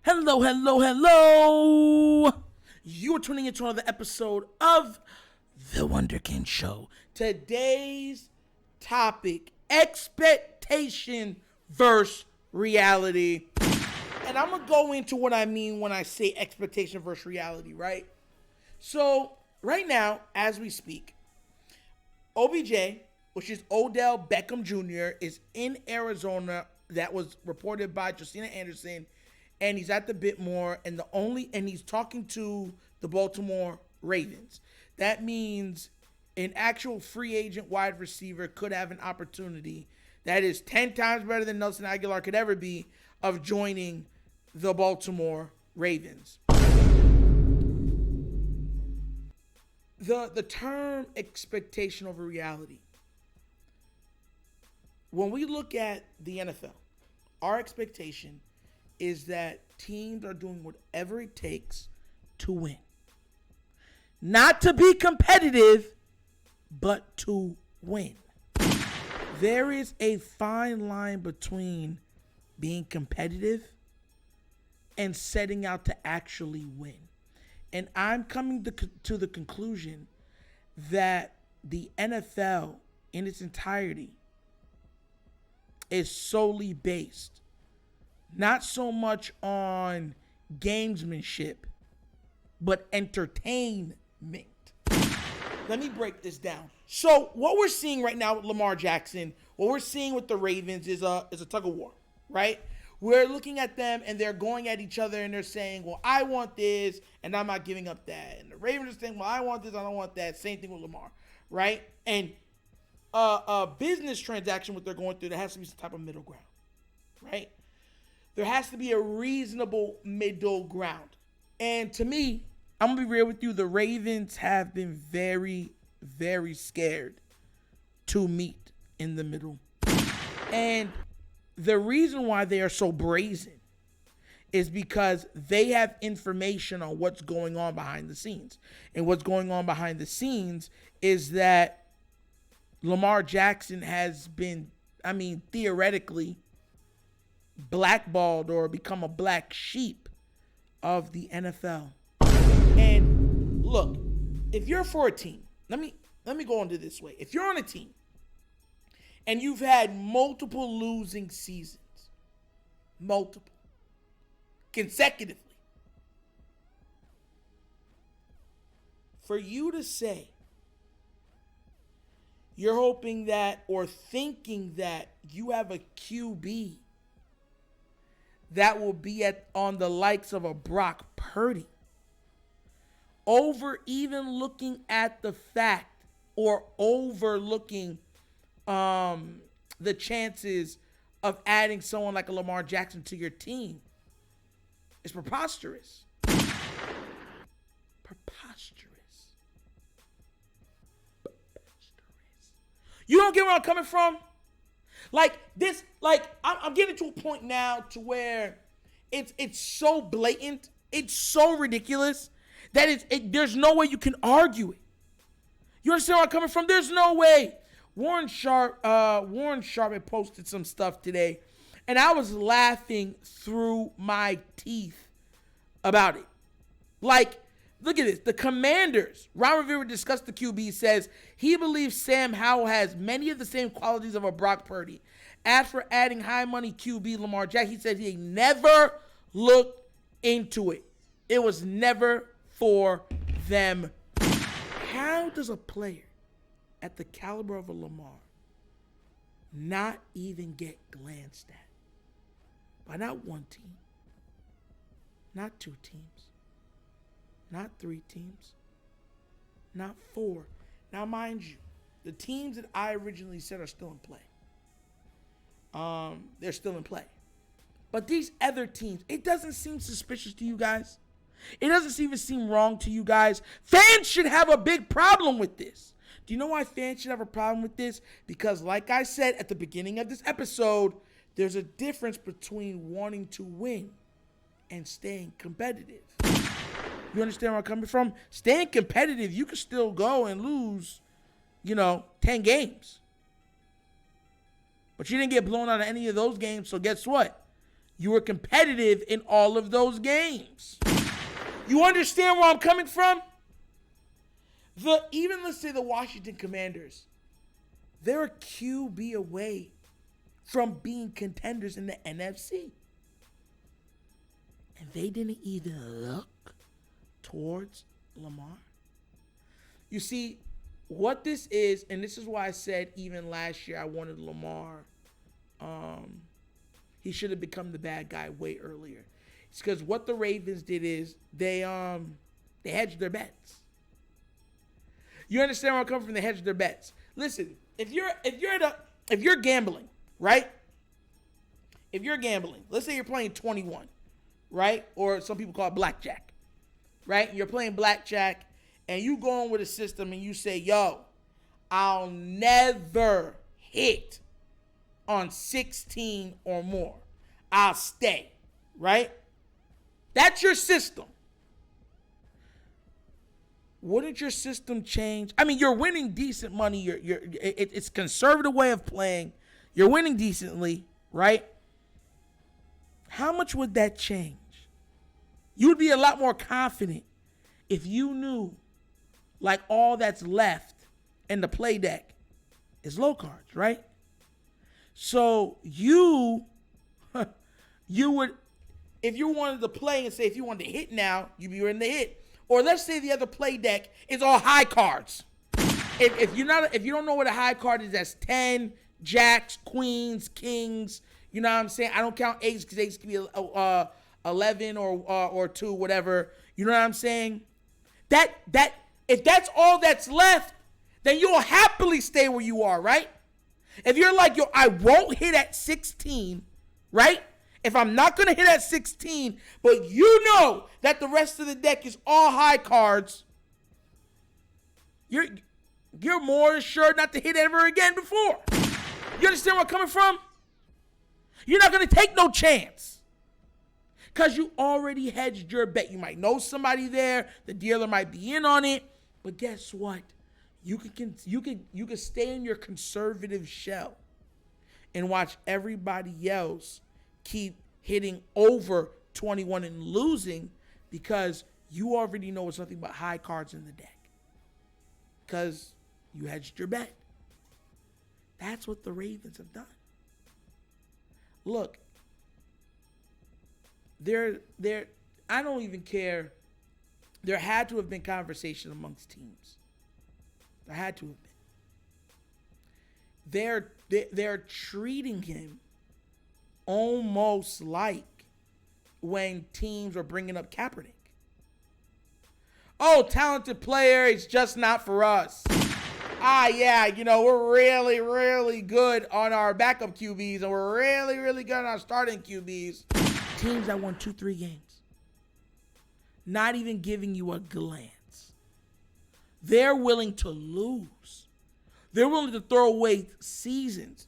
Hello, hello, hello. You are tuning into another episode of The Wunderkind Show. Today's topic, expectation versus reality. And I'm going to go into what I mean when I say expectation versus reality, right? So, right now, as we speak, OBJ, which is Odell Beckham Jr., is in Arizona. That was reported by Justina Anderson. And he's at the Bitmore, and he's talking to the Baltimore Ravens. That means an actual free agent wide receiver could have an opportunity that is 10 times better than Nelson Aguilar could ever be of joining the Baltimore Ravens. The term expectation over reality. When we look at the NFL, our expectation is that teams are doing whatever it takes to win. Not to be competitive, but to win. There is a fine line between being competitive and setting out to actually win. And I'm coming to the conclusion that the NFL in its entirety is solely based not so much on gamesmanship, but entertainment. Let me break this down. So what we're seeing right now with Lamar Jackson, what we're seeing with the Ravens is a tug of war, right? We're looking at them and they're going at each other and they're saying, well, I want this and I'm not giving up that. And the Ravens are saying, well, I want this, I don't want that. Same thing with Lamar, right? And a business transaction, what they're going through, there has to be some type of middle ground, right? There has to be a reasonable middle ground. And to me, I'm going to be real with you, the Ravens have been very, very scared to meet in the middle. And the reason why they are so brazen is because they have information on what's going on behind the scenes. And what's going on behind the scenes is that Lamar Jackson has been, theoretically, blackballed or become a black sheep of the NFL. And look, if you're for a team, let me go into this way. If you're on a team and you've had multiple losing seasons, consecutively, for you to say you're hoping that or thinking that you have a QB that will be on the likes of a Brock Purdy, over even looking at the fact or overlooking the chances of adding someone like a Lamar Jackson to your team is preposterous. You don't get where I'm coming from? I'm getting to a point now to where it's so blatant, it's so ridiculous that there's no way you can argue it. You understand where I'm coming from? There's no way. Warren Sharp had posted some stuff today, and I was laughing through my teeth about it. Look at this. The Commanders, Ron Rivera discussed the QB, says he believes Sam Howell has many of the same qualities of a Brock Purdy. As for adding high-money QB Lamar Jackson, he said he never looked into it. It was never for them. How does a player at the caliber of a Lamar not even get glanced at by not one team, not two teams, not three teams, not four? Now, mind you, the teams that I originally said are still in play. They're still in play. But these other teams, it doesn't seem suspicious to you guys. It doesn't even seem wrong to you guys. Fans should have a big problem with this. Do you know why fans should have a problem with this? Because like I said at the beginning of this episode, there's a difference between wanting to win and staying competitive. You understand where I'm coming from? Staying competitive, you can still go and lose, 10 games. But you didn't get blown out of any of those games, so guess what? You were competitive in all of those games. You understand where I'm coming from? Even let's say the Washington Commanders, they're a QB away from being contenders in the NFC. And they didn't even look towards Lamar. You see, what this is, and this is why I said even last year I wanted Lamar. He should have become the bad guy way earlier. It's because what the Ravens did is they hedged their bets. You understand where I'm coming from? They hedged their bets. Listen, if you're gambling, right? If you're gambling, let's say you're playing 21, right? Or some people call it blackjack, right? You're playing blackjack and you go on with a system and you say, yo, I'll never hit on 16 or more. I'll stay, right? That's your system. Wouldn't your system change? I mean, you're winning decent money. It's a conservative way of playing. You're winning decently, right? How much would that change? You would be a lot more confident if you knew, like, all that's left in the play deck is low cards, right? So you would, if you wanted to play and say if you wanted to hit now, you'd be in the hit. Or let's say the other play deck is all high cards. If you don't know what a high card is, that's 10, jacks, queens, kings. You know what I'm saying? I don't count aces because aces can be 11 or 2, whatever. You know what I'm saying? That if that's all that's left, then you'll happily stay where you are, right? If you're like, yo, I won't hit at 16, right? If I'm not going to hit at 16, but you know that the rest of the deck is all high cards, you're more assured not to hit ever again before. You understand where I'm coming from? You're not going to take no chance because you already hedged your bet. You might know somebody there. The dealer might be in on it. But guess what? You can stay in your conservative shell and watch everybody else keep hitting over 21 and losing because you already know it's nothing but high cards in the deck because you hedged your bet. That's what the Ravens have done. Look, I don't even care. There had to have been conversation amongst teams. There had to have been. They're treating him almost like when teams are bringing up Kaepernick. Oh, talented player, it's just not for us. Yeah, we're really, really good on our backup QBs, and we're really, really good on our starting QBs. Teams that won 2-3 games. Not even giving you a glance. They're willing to lose. They're willing to throw away seasons.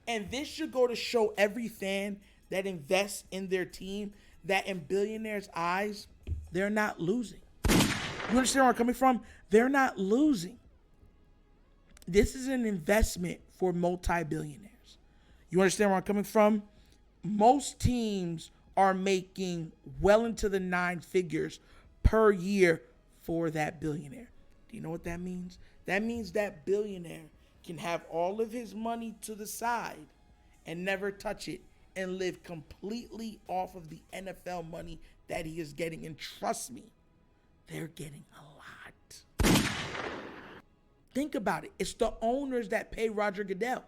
And this should go to show every fan that invests in their team that in billionaires' eyes, they're not losing. You understand where I'm coming from? They're not losing. This is an investment for multi-billionaires. You understand where I'm coming from? Most teams are making well into the 9 figures per year for that billionaire. Do you know what that means? That means that billionaire can have all of his money to the side and never touch it and live completely off of the NFL money that he is getting. And trust me, they're getting a lot. Think about it. It's the owners that pay Roger Goodell.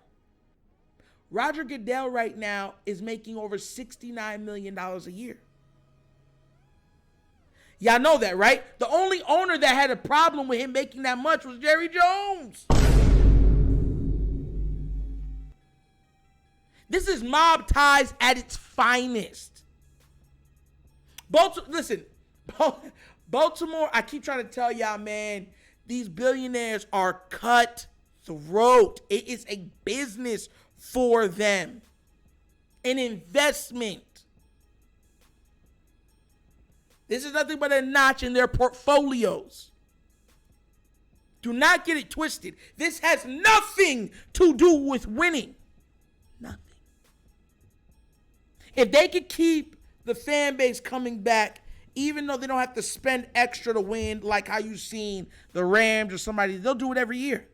Roger Goodell right now is making over $69 million a year. Y'all know that, right? The only owner that had a problem with him making that much was Jerry Jones. This is mob ties at its finest. Baltimore, I keep trying to tell y'all, man, these billionaires are cutthroat. It is a business for them. An investment. This is nothing but a notch in their portfolios. Do not get it twisted. This has nothing to do with winning. Nothing. If they could keep the fan base coming back, even though they don't have to spend extra to win, like how you've seen the Rams or somebody, they'll do it every year.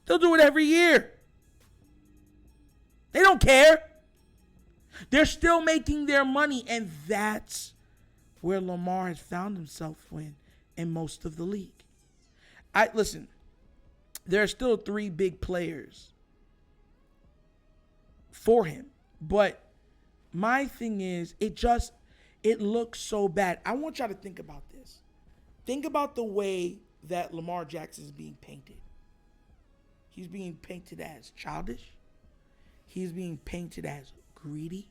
They'll do it every year. They don't care. They're still making their money, and that's where Lamar has found himself in most of the league. Listen, there are still 3 big players for him, but my thing is, it looks so bad. I want y'all to think about this. Think about the way that Lamar Jackson is being painted. He's being painted as childish. He's being painted as greedy.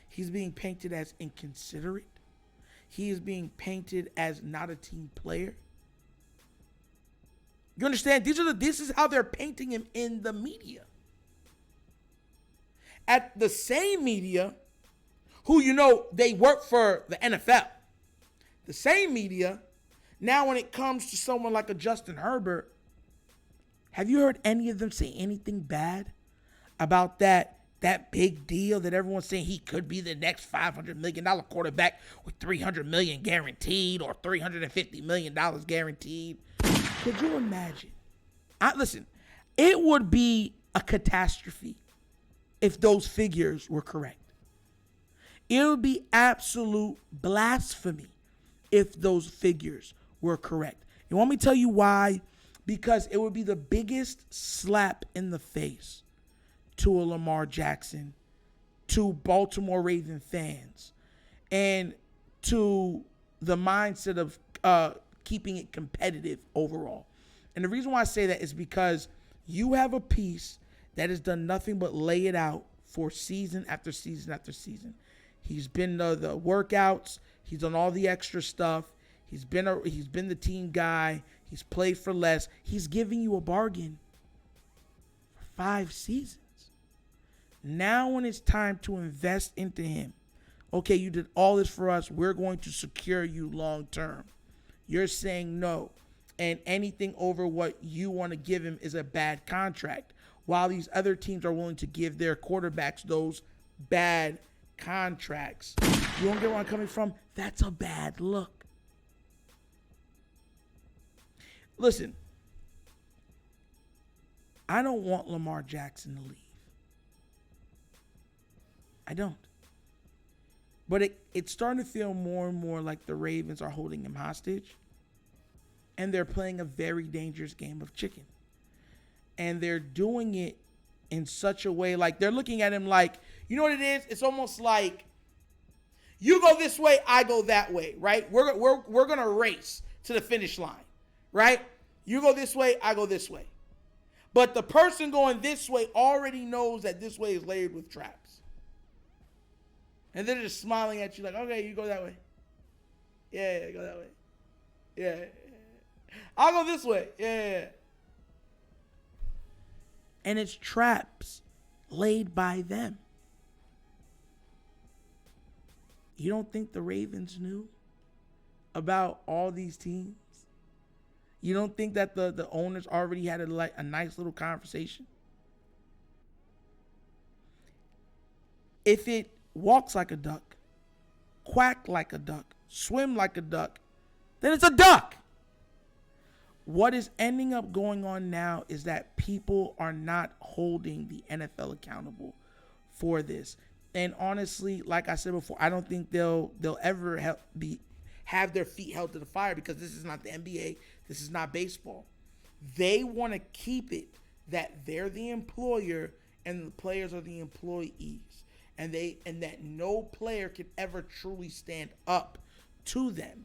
He's being painted as inconsiderate. He is being painted as not a team player. You understand? This is how they're painting him in the media. At the same media, who they work for the NFL. The same media, now when it comes to someone like a Justin Herbert, have you heard any of them say anything bad about that big deal that everyone's saying he could be the next $500 million quarterback with $300 million guaranteed or $350 million guaranteed? Could you imagine? Listen, it would be a catastrophe if those figures were correct. It would be absolute blasphemy if those figures were correct. You want me to tell you why? Because it would be the biggest slap in the face to a Lamar Jackson, to Baltimore Raven fans, and to the mindset of keeping it competitive overall. And the reason why I say that is because you have a piece that has done nothing but lay it out for season after season after season. He's been the workouts. He's done all the extra stuff. He's been the team guy. He's played for less. He's giving you a bargain for 5 seasons. Now when it's time to invest into him, okay, you did all this for us. We're going to secure you long term. You're saying no. And anything over what you want to give him is a bad contract. While these other teams are willing to give their quarterbacks those bad contracts. You don't get where I'm coming from? That's a bad look. Listen, I don't want Lamar Jackson to leave. I don't. But it's starting to feel more and more like the Ravens are holding him hostage. And they're playing a very dangerous game of chicken. And they're doing it in such a way, like they're looking at him like, you know what it is? It's almost like you go this way, I go that way, right? We're going to race to the finish line, right? You go this way, I go this way. But the person going this way already knows that this way is layered with traps. And they're just smiling at you like, okay, you go that way. Yeah, go that way. Yeah. I'll go this way. Yeah. And it's traps laid by them. You don't think the Ravens knew about all these teams? You don't think that the owners already had a nice little conversation? If it walks like a duck, quack like a duck, swim like a duck, then it's a duck. What is ending up going on now is that people are not holding the NFL accountable for this. And honestly, like I said before, I don't think they'll ever have their feet held to the fire, because this is not the NBA. This is not baseball. They want to keep it that they're the employer and the players are the employees. And that no player can ever truly stand up to them.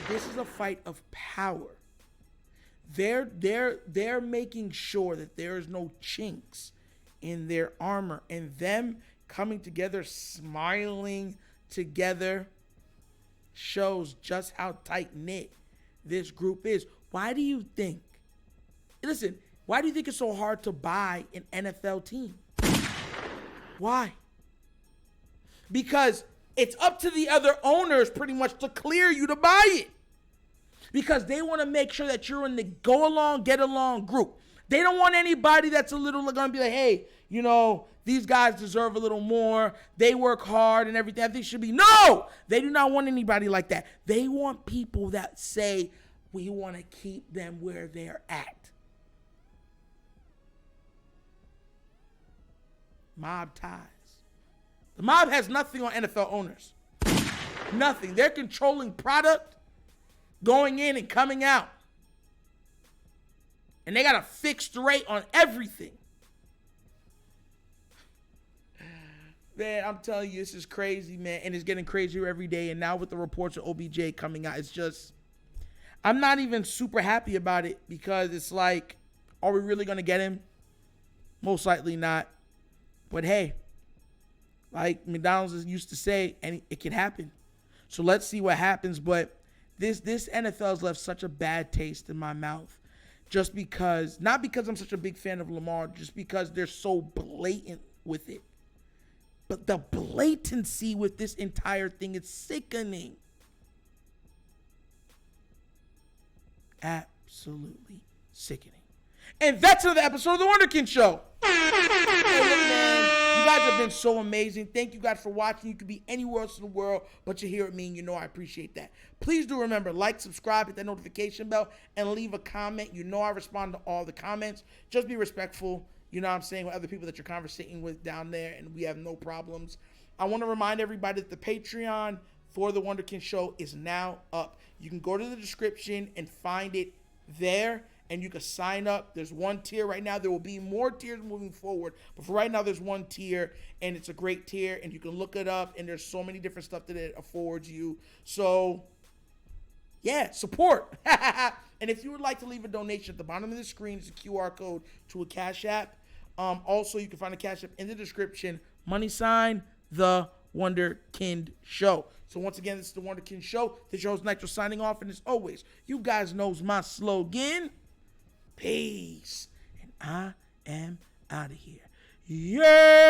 This is a fight of power. They're making sure that there is no chinks in their armor, and them coming together, smiling together, shows just how tight-knit this group is. Why do you think it's so hard to buy an NFL team? Why? Because it's up to the other owners pretty much to clear you to buy it. Because they want to make sure that you're in the go along, get along group. They don't want anybody that's a little going to be like, hey, you know, these guys deserve a little more. They work hard and everything. They should be. No, they do not want anybody like that. They want people that say, we want to keep them where they're at. Mob ties. The mob has nothing on NFL owners. Nothing. They're controlling product going in and coming out. And they got a fixed rate on everything. Man, I'm telling you, this is crazy, man. And it's getting crazier every day. And now with the reports of OBJ coming out, it's just, I'm not even super happy about it because it's like, are we really going to get him? Most likely not. But hey, like McDonald's used to say, and it can happen. So let's see what happens. But this NFL has left such a bad taste in my mouth. Just because, not because I'm such a big fan of Lamar, just because they're so blatant with it. But the blatancy with this entire thing is sickening. Absolutely sickening. And that's another episode of The Wunderkind Show. Hey, look, man, you guys have been so amazing. Thank you guys for watching. You could be anywhere else in the world, but you're here with me, and you know I appreciate that. Please do remember, like, subscribe, hit that notification bell, and leave a comment. You know I respond to all the comments. Just be respectful, you know what I'm saying, with other people that you're conversating with down there, and we have no problems. I want to remind everybody that the Patreon for The Wunderkind Show is now up. You can go to the description and find it there. And you can sign up. There's one tier right now. There will be more tiers moving forward. But for right now, there's one tier. And it's a great tier. And you can look it up. And there's so many different stuff that it affords you. So, yeah, support. And if you would like to leave a donation, at the bottom of the screen is a QR code to a Cash App. Also, you can find a Cash App in the description. $, The Wunderkind Show. So once again, this is The Wunderkind Show. This is your host, Nitro, signing off. And as always, you guys knows my slogan. Peace. And I am out of here. Yeah.